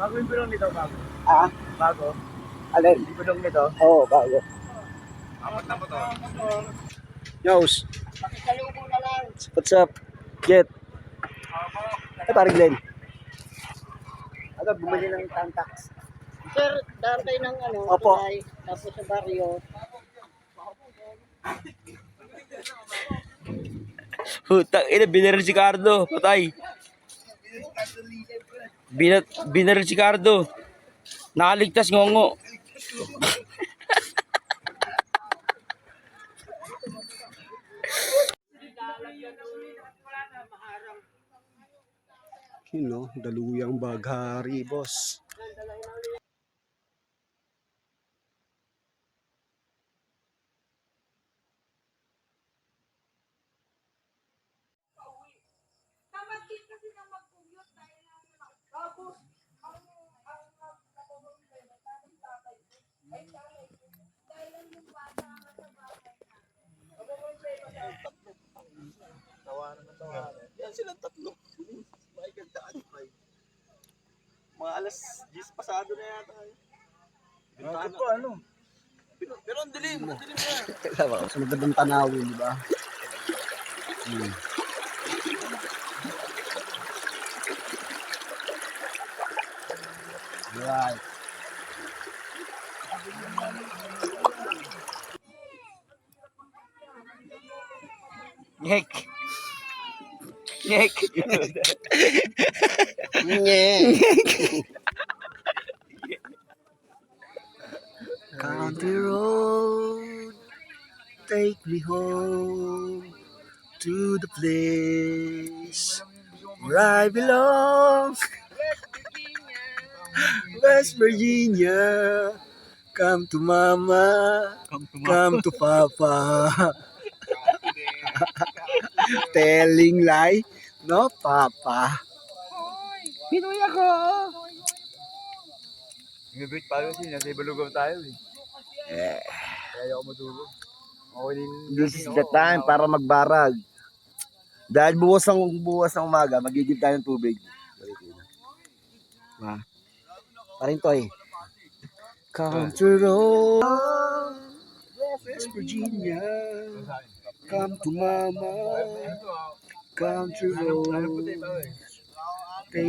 Bago yung bilong nito, bago. Ah, Bago. alin? Yung bilong nito. Oo, bago. Apat na po to. Yos, Pakisalubong na lang. what's up? Jet. Ay, parang Glenn. Ano, bumili ng tantax. Sir, daan tayo ng ano, Opo. tulay, tapos sa baryo. Putang ina, binaril si Cardo. Patay. Binaril si Cardo. Nakaligtas ngongo. Yun, no? Daluyang baghari, boss. Yan silang tatlo. May gandaan. Mga alas 10 pasado na yata. Bintana pa ano? Pero ang dilim na. Sa magandang tanawin, di ba? Right. Ngek. Ngek. Country road, take me home to the place where I belong. West Virginia, come to mama, come to papa. Telling lie, no papa. Pinoy ako. Ngabit pa kasi nasa Ibalugaw tayo eh. Eh, Kaya ako matulog. Okay din. this is the time para magbarag. Dahil buwas ng umaga, magigib tayo ng tubig. Ma. Parin to eh. Country road, West Virginia, come to mama. Country road, take